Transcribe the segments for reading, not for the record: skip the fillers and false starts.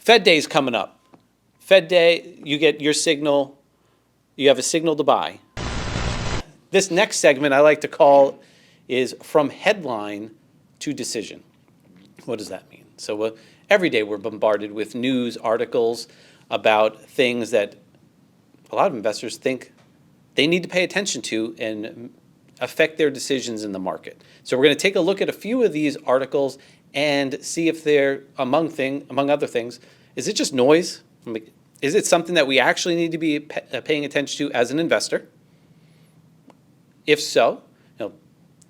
Fed Day's coming up. Fed Day, you get your signal, you have a signal to buy. This next segment I like to call is from headline to decision. What does that mean? So every day we're bombarded with news articles about things that a lot of investors think they need to pay attention to and affect their decisions in the market. So we're going to take a look at a few of these articles and see if they're, among other things, is it just noise? Is it something that we actually need to be paying attention to as an investor? If so,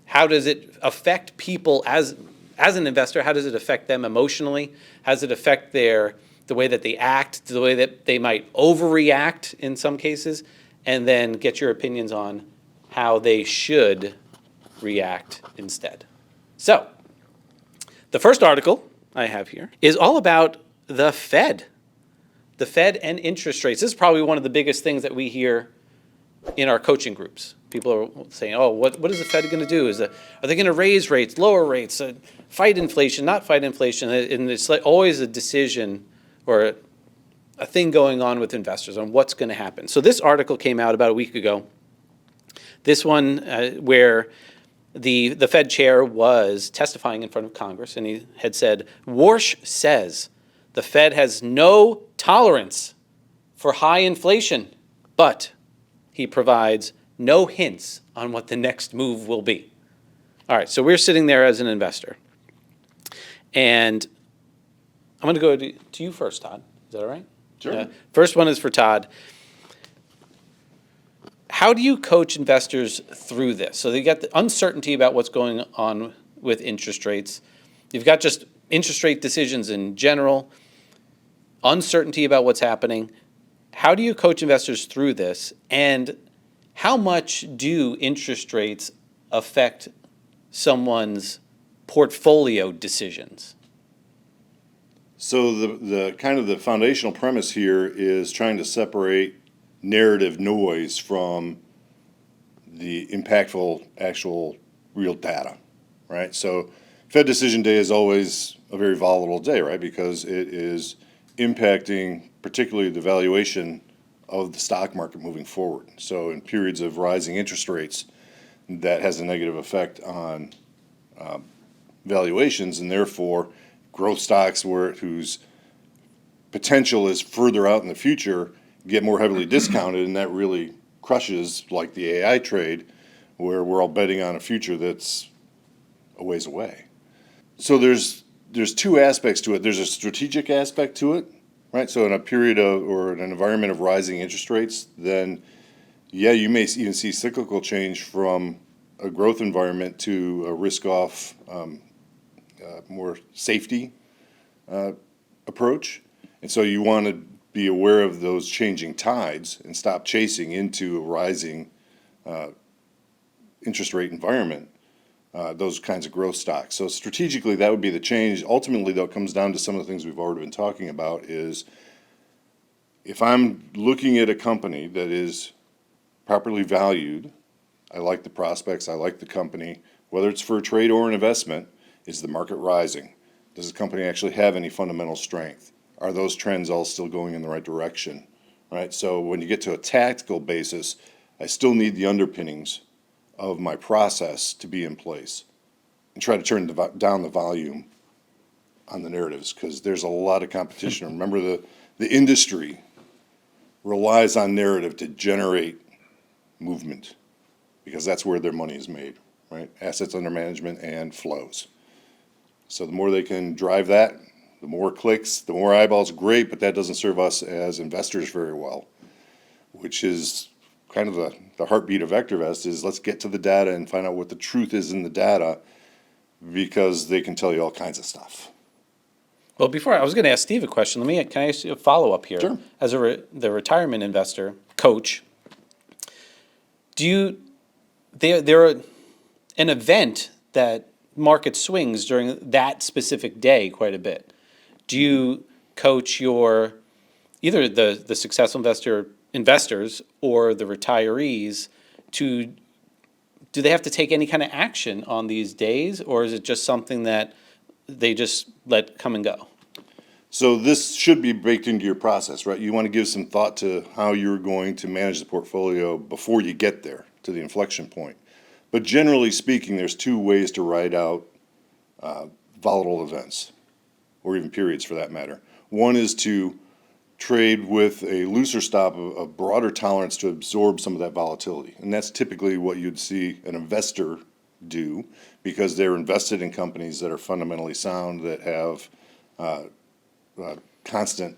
how does it affect people as an investor? How does it affect them emotionally? How does it affect the way that they act, the way that they might overreact in some cases? And then get your opinions on how they should react instead. So, the first article I have here is all about the Fed. The Fed and interest rates. This is probably one of the biggest things that we hear in our coaching groups. People are saying, oh, what is the Fed going to do? Are they going to raise rates, lower rates, fight inflation, not fight inflation? And it's like always a decision or a thing going on with investors on what's going to happen. So this article came out about a week ago. This one where the Fed chair was testifying in front of Congress, and he had said, Warsh says the Fed has no tolerance for high inflation, but he provides no hints on what the next move will be. All right, so we're sitting there as an investor. And I'm going to go to you first, Todd. Is that all right? Sure. First one is for Todd. How do you coach investors through this? So you got the uncertainty about what's going on with interest rates. You've got just interest rate decisions in general, uncertainty about what's happening. How do you coach investors through this? And how much do interest rates affect someone's portfolio decisions? So the kind of the foundational premise here is trying to separate narrative noise from the impactful actual real data, right? So Fed decision day is always a very volatile day, right? Because it is impacting particularly the valuation of the stock market moving forward. So in periods of rising interest rates, that has a negative effect on valuations, and therefore growth stocks whose potential is further out in the future get more heavily discounted, and that really crushes like the AI trade where we're all betting on a future that's a ways away. So there's two aspects to it. There's a strategic aspect to it, right? So in a period of or in an environment of rising interest rates, then yeah, you may even see cyclical change from a growth environment to a risk-off, more safety approach. And so you want to be aware of those changing tides and stop chasing into a rising interest rate environment, those kinds of growth stocks. So strategically, that would be the change. Ultimately, though, it comes down to some of the things we've already been talking about is if I'm looking at a company that is properly valued, I like the prospects, I like the company, whether it's for a trade or an investment, is the market rising? Does the company actually have any fundamental strength? Are those trends all still going in the right direction, right? So when you get to a tactical basis, I still need the underpinnings of my process to be in place and try to turn down the volume on the narratives because there's a lot of competition. Remember, the industry relies on narrative to generate movement because that's where their money is made, right? Assets under management and flows. So the more they can drive that, the more clicks, the more eyeballs, great, but that doesn't serve us as investors very well, which is kind of the heartbeat of VectorVest is let's get to the data and find out what the truth is in the data because they can tell you all kinds of stuff. Well, before I was going to ask Steve a question. Can I ask you a follow-up here? Sure. As the retirement investor coach, there an event that market swings during that specific day quite a bit. Do you coach either the successful investors or the retirees do they have to take any kind of action on these days, or is it just something that they just let come and go? So this should be baked into your process, right? You want to give some thought to how you're going to manage the portfolio before you get there to the inflection point. But generally speaking, there's two ways to ride out volatile events, or even periods for that matter. One is to trade with a looser stop, a broader tolerance to absorb some of that volatility. And that's typically what you'd see an investor do, because they're invested in companies that are fundamentally sound, that have constant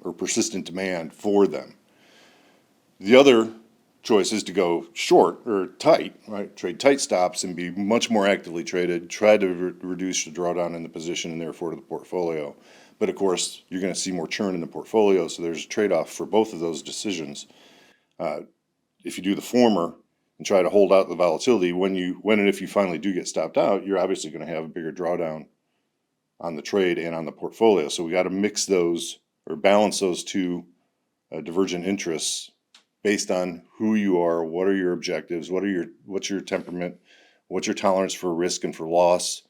or persistent demand for them. The other choice is to go short or tight, right? Trade tight stops and be much more actively traded, try to reduce the drawdown in the position and therefore to the portfolio. But of course, you're going to see more churn in the portfolio, so there's a trade-off for both of those decisions. If you do the former and try to hold out the volatility, when and if you finally do get stopped out, you're obviously going to have a bigger drawdown on the trade and on the portfolio. So we got to mix those or balance those two divergent interests based on who you are, what are your objectives, what's your temperament, what's your tolerance for risk and for loss.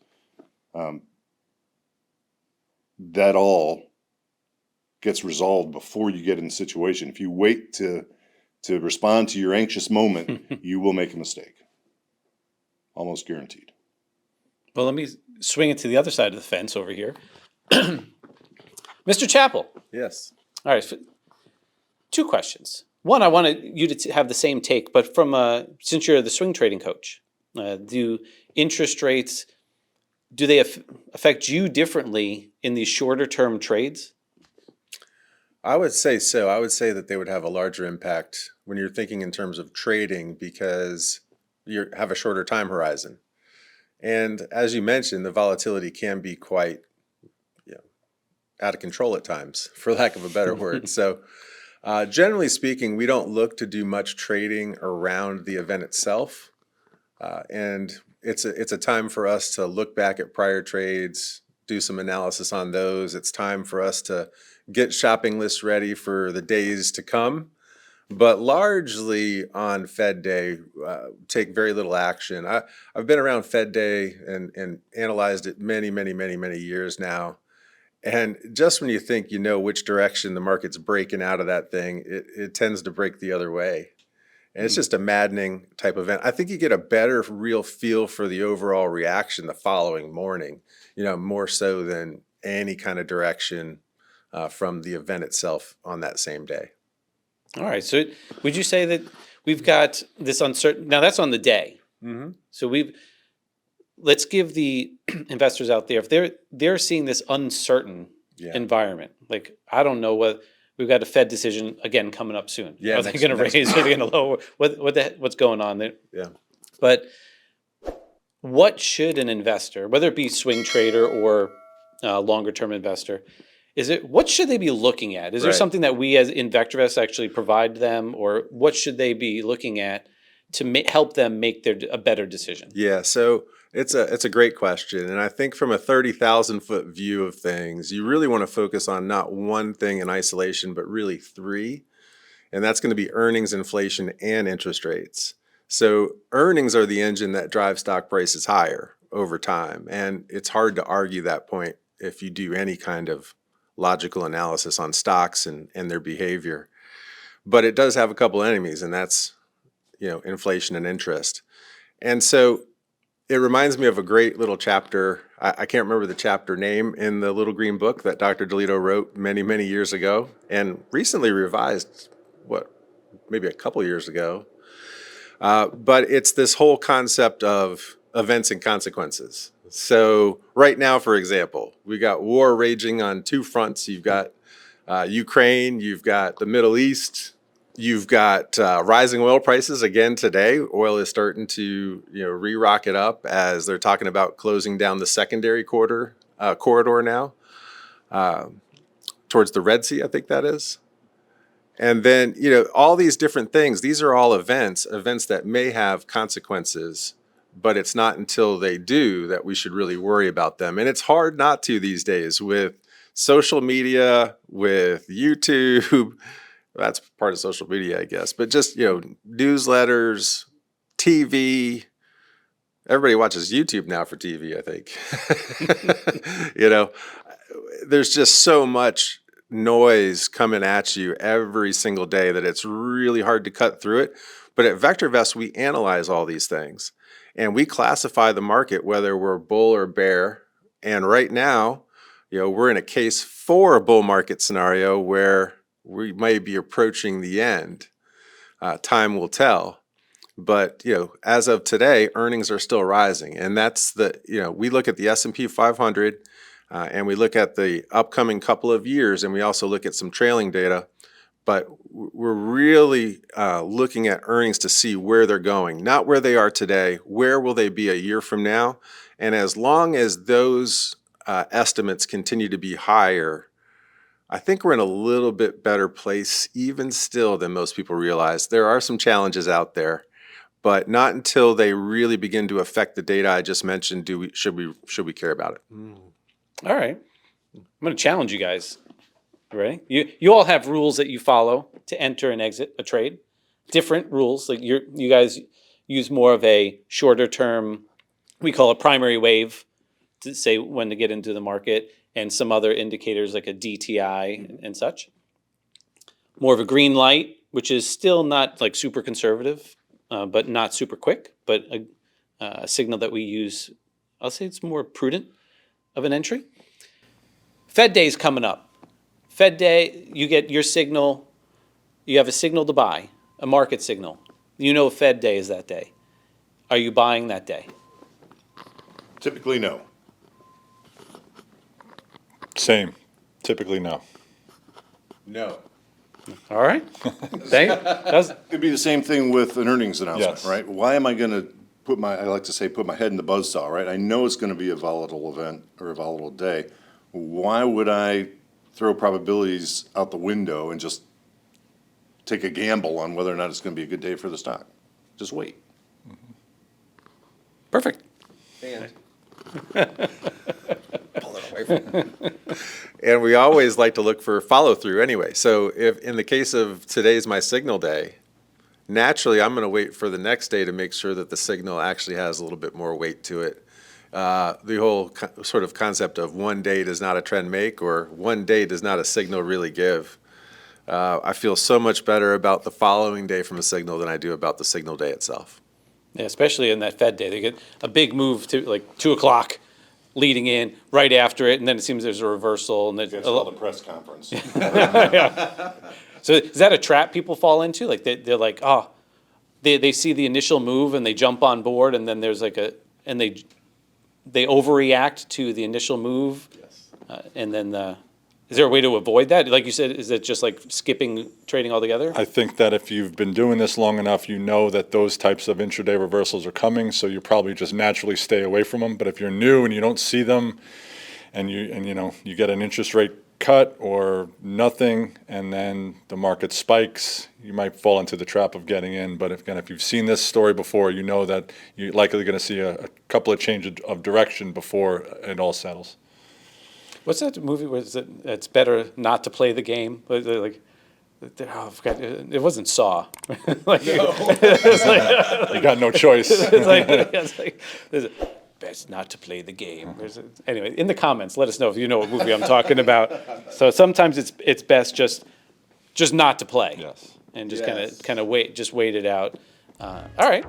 That all gets resolved before you get in the situation. If you wait to respond to your anxious moment, you will make a mistake. Almost guaranteed. Well, let me swing it to the other side of the fence over here. Mr. Chappell. Yes. All right. Two questions. One, I wanted you to have the same take, but from since you're the swing trading coach, do interest rates, do they affect you differently in these shorter term trades? I would say so. I would say that they would have a larger impact when you're thinking in terms of trading, because you have a shorter time horizon. And as you mentioned, the volatility can be quite out of control at times, for lack of a better word. So generally speaking, we don't look to do much trading around the event itself. And it's a time for us to look back at prior trades, do some analysis on those. It's time for us to get shopping lists ready for the days to come. But largely on Fed Day, take very little action. I've been around Fed Day and analyzed it many years now. And just when you think you know which direction the market's breaking out of that thing, it tends to break the other way. And it's just a maddening type event. I think you get a better real feel for the overall reaction the following morning, more so than any kind of direction from the event itself on that same day. All right. So would you say that we've got this uncertain? Now that's on the day. Mm-hmm. So let's give the investors out there, if they're seeing this uncertain environment, like I don't know what we've got a Fed decision again coming up soon. Yeah, are they going to raise? Are they going to lower? What's going on there? Yeah. But what should an investor, whether it be swing trader or longer term investor, what should they be looking at? Is there something that we as in VectorVest actually provide them, or what should they be looking at to help them make a better decision? Yeah, so it's a great question. And I think from a 30,000-foot view of things, you really want to focus on not one thing in isolation, but really three. And that's going to be earnings, inflation, and interest rates. So earnings are the engine that drives stock prices higher over time. And it's hard to argue that point if you do any kind of logical analysis on stocks and their behavior. But it does have a couple enemies, and that's inflation and interest. And so it reminds me of a great little chapter. I can't remember the chapter name in the little green book that Dr. DeLito wrote many years ago and recently revised, maybe a couple years ago. But it's this whole concept of events and consequences. So right now, for example, we got war raging on two fronts. You've got Ukraine, you've got the Middle East, you've got rising oil prices again today. Oil is starting to re-rocket up as they're talking about closing down the secondary corridor now towards the Red Sea, I think that is. And then, all these different things, these are all events that may have consequences, but it's not until they do that we should really worry about them. And it's hard not to these days with social media, with YouTube. That's part of social media, I guess. But just, newsletters, TV, everybody watches YouTube now for TV, I think. You know, there's just so much noise coming at you every single day that it's really hard to cut through it. But at VectorVest, we analyze all these things and we classify the market, whether we're bull or bear. And right now, you know, we're in a case for a bull market scenario where we may be approaching the end. Time will tell. But, you know, as of today, earnings are still rising. And that's the, you know, we look at the S&P 500 and we look at the upcoming couple of years, and we also look at some trailing data. But we're really looking at earnings to see where they're going, not where they are today. Where will they be a year from now? And as long as those estimates continue to be higher, I think we're in a little bit better place even still than most people realize. There are some challenges out there, but not until they really begin to affect the data I just mentioned should we care about it. All right. I'm going to challenge you guys. You ready? You all have rules that you follow to enter and exit a trade. Different rules. Like you guys use more of a shorter term, we call it primary wave, to say when to get into the market, and some other indicators like a DTI and such. More of a green light, which is still not like super conservative, but not super quick, but a signal that we use. I'll say it's more prudent of an entry. Fed Day is coming up. Fed Day, you get your signal, you have a signal to buy, a market signal. You know Fed Day is that day. Are you buying that day? Typically, no. Same. Typically, no. No. All right. It'd be the same thing with an earnings announcement, Yes. right? Why am I going to put my head in the buzzsaw, right? I know it's going to be a volatile event or a volatile day. Why would I throw probabilities out the window and just take a gamble on whether or not it's going to be a good day for the stock? Just wait. Perfect. And we always like to look for follow through anyway. So if in the case of today's my signal day, naturally I'm going to wait for the next day to make sure that the signal actually has a little bit more weight to it. The whole sort of concept of one day does not a trend make, or one day does not a signal really give. I feel so much better about the following day from a signal than I do about the signal day itself. Yeah, especially in that Fed Day. They get a big move to like 2 o'clock leading in, right after it, and then it seems there's a reversal. And That's called a press conference. So is that a trap people fall into? Like they're like, oh, they see the initial move and they jump on board, and then there's like they overreact to the initial move. Yes. And then is there a way to avoid that? Like you said, is it just like skipping trading altogether? I think that if you've been doing this long enough, you know that those types of intraday reversals are coming, so you probably just naturally stay away from them. But if you're new and you don't see them, and you get an interest rate cut or nothing, and then the market spikes, you might fall into the trap of getting in. But if you've seen this story before, you know that you're likely going to see a couple of changes of direction before it all settles. What's that movie where it's better not to play the game? Like, oh, I forgot, it wasn't Saw. Like, it's like, You got no choice. it's like there's best not to play the game. Anyway, in the comments, let us know if you know what movie I'm talking about. So sometimes it's best just not to play. Yes. And just Yes. kind of wait it out. All right.